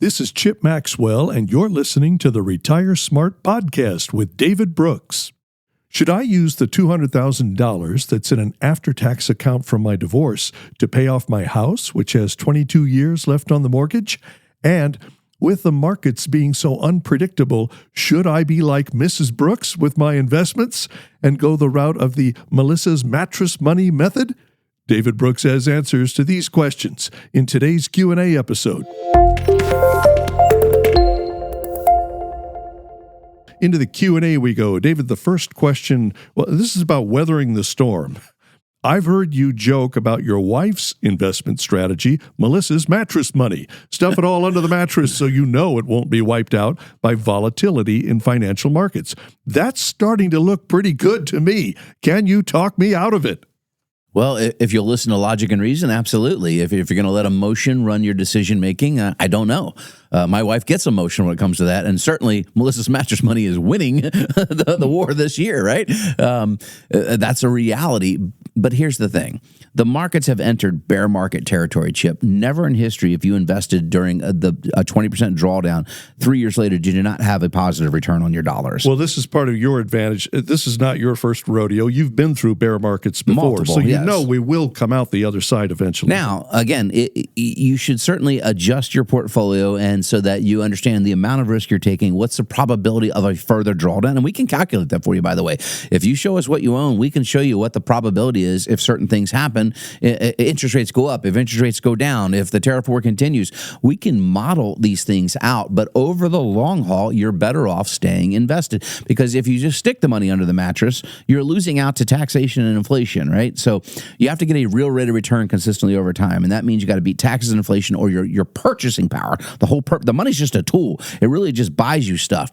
This is Chip Maxwell, and you're listening to the Retire Smart podcast with David Brooks. Should I use the $200,000 that's in an after-tax account from my divorce to pay off my house, which has 22 years left on the mortgage? And with the markets being so unpredictable, should I be like Mrs. Brooks with my investments and go the route of the Melissa's mattress money method? David Brooks has answers to these questions in today's Q&A episode. Into the Q&A we go. David, the first question, well, this is about weathering the storm. I've heard you joke about your wife's investment strategy, Melissa's mattress money. Stuff it all under the mattress so you know it won't be wiped out by volatility in financial markets. That's starting to look pretty good to me. Can you talk me out of it? Well, if you'll listen to logic and reason, absolutely. If you're going to let emotion run your decision-making, I don't know. My wife gets emotional when it comes to that, and certainly Melissa's mattress money is winning the war this year, right? That's a reality. But here's the thing. The markets have entered bear market territory, Chip. Never in history, if you invested during a 20% drawdown, 3 years later, did you not have a positive return on your dollars. Well, this is part of your advantage. This is not your first rodeo. You've been through bear markets before, Multiple, so you yes. know we will come out the other side eventually. Now, again, you should certainly adjust your portfolio and so that you understand the amount of risk you're taking, what's the probability of a further drawdown, and we can calculate that for you, by the way. If you show us what you own, we can show you what the probability is if certain things happen. Interest rates go up, if interest rates go down, if the tariff war continues. We can model these things out, but over the long haul, you're better off staying invested, because if you just stick the money under the mattress, you're losing out to taxation and inflation, right? So you have to get a real rate of return consistently over time, and that means you got to beat taxes and inflation or your purchasing power. The money's just a tool. It really just buys you stuff.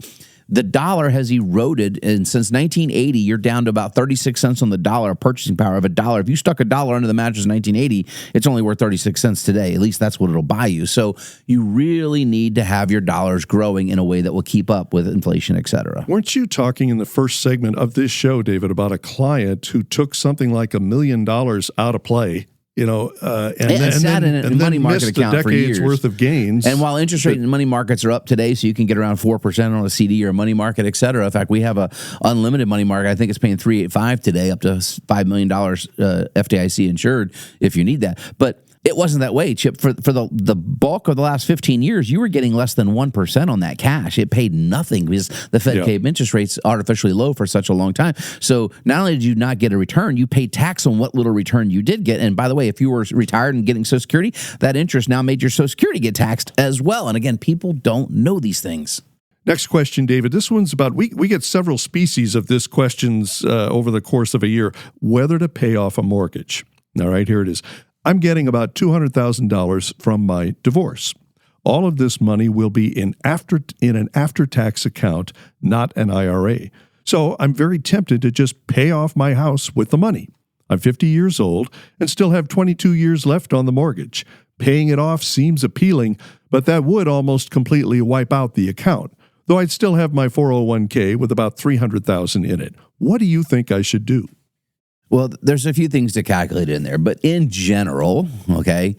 The dollar has eroded, and since 1980, you're down to about 36 cents on the dollar, purchasing power of a dollar. If you stuck a dollar under the mattress in 1980, it's only worth 36 cents today. At least that's what it'll buy you. So you really need to have your dollars growing in a way that will keep up with inflation, et cetera. Weren't you talking in the first segment of this show, David, about a client who took something like $1 million out of play? And sat in a money market account for years. Worth of gains. And while interest rate and money markets are up today, so you can get around 4% on a CD or a money market, et cetera. In fact, we have a unlimited money market. I think it's paying $3.85 today, up to $5 million FDIC insured if you need that. But it wasn't that way, Chip. For the bulk of the last 15 years, you were getting less than 1% on that cash. It paid nothing because the Fed kept interest rates artificially low for such a long time. So not only did you not get a return, you paid tax on what little return you did get. And by the way, if you were retired and getting Social Security, that interest now made your Social Security get taxed as well. And again, people don't know these things. Next question, David. This one's about, we get several species of this questions over the course of a year, whether to pay off a mortgage. All right, here it is. I'm getting about $200,000 from my divorce. All of this money will be in an after-tax account, not an IRA. So I'm very tempted to just pay off my house with the money. I'm 50 years old and still have 22 years left on the mortgage. Paying it off seems appealing, but that would almost completely wipe out the account, though I'd still have my 401k with about $300,000 in it. What do you think I should do? Well, there's a few things to calculate in there, but in general, okay,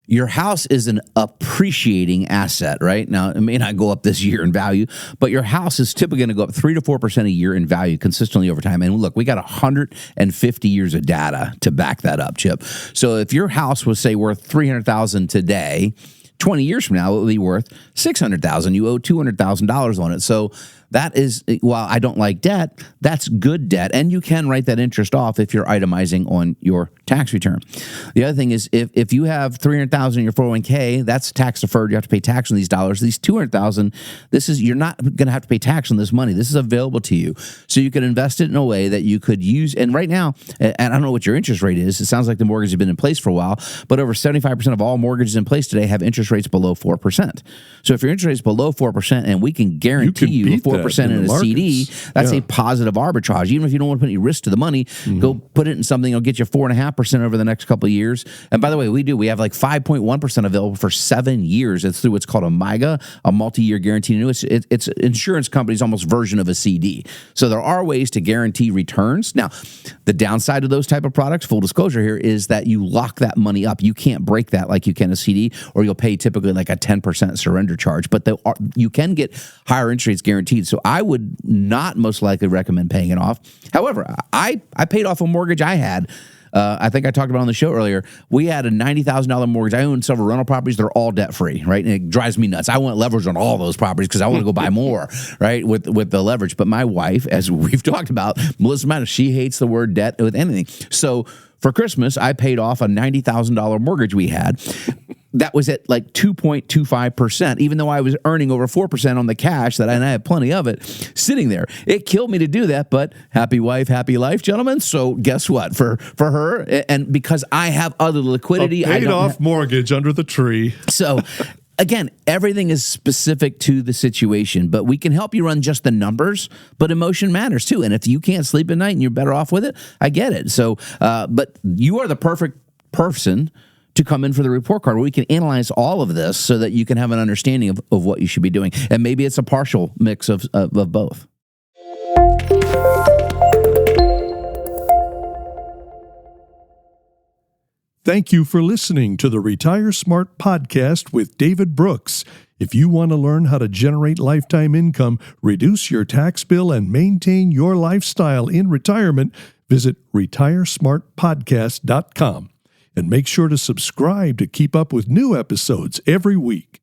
your house is an appreciating asset, right? Now, it may not go up this year in value, but your house is typically going to go up 3 to 4% a year in value consistently over time. And look, we got 150 years of data to back that up, Chip. So if your house was, say, worth $300,000 today, 20 years from now, it will be worth $600,000. You owe $200,000 on it. So that is, while I don't like debt, that's good debt. And you can write that interest off if you're itemizing on your tax return. The other thing is if you have $300,000 in your 401k, that's tax deferred. You have to pay tax on these dollars. These $200,000, you're not going to have to pay tax on this money. This is available to you. So you can invest it in a way that you could use. And right now, and I don't know what your interest rate is. It sounds like the mortgage has been in place for a while, but over 75% of all mortgages in place today have interest rates below 4%. So if your interest rate is below 4% and we can guarantee you 4% in a CD, that's a positive arbitrage. Even if you don't want to put any risk to the money, go put it in something that'll get you 4.5% over the next couple of years. And by the way, we have like 5.1% available for 7 years. It's through what's called a MIGA, a multi-year guarantee. It's insurance company's almost version of a CD. So there are ways to guarantee returns. Now, the downside of those type of products, full disclosure here, is that you lock that money up. You can't break that like you can a CD, or you'll pay typically like a 10% surrender charge, but you can get higher interest rates guaranteed. So I would not most likely recommend paying it off. However, I paid off a mortgage I had. I think I talked about on the show earlier. We had a $90,000 mortgage. I own several rental properties. They're all debt free, right? And it drives me nuts. I want leverage on all those properties because I want to go buy more, right? With the leverage. But my wife, as we've talked about, Melissa Mattress, she hates the word debt with anything. So for Christmas, I paid off a $90,000 mortgage we had. That was at like 2.25%, even though I was earning over 4% on the cash and I had plenty of it sitting there. It killed me to do that, but happy wife, happy life, gentlemen. So guess what? For her, and because I have other liquidity, a paid off mortgage under the tree. So again, everything is specific to the situation, but we can help you run just the numbers, but emotion matters too. And if you can't sleep at night and you're better off with it, I get it. So, but you are the perfect person to come in for the report card where we can analyze all of this so that you can have an understanding of what you should be doing. And maybe it's a partial mix of both. Thank you for listening to the Retire Smart podcast with David Brooks. If you want to learn how to generate lifetime income, reduce your tax bill, and maintain your lifestyle in retirement, visit retiresmartpodcast.com. And make sure to subscribe to keep up with new episodes every week.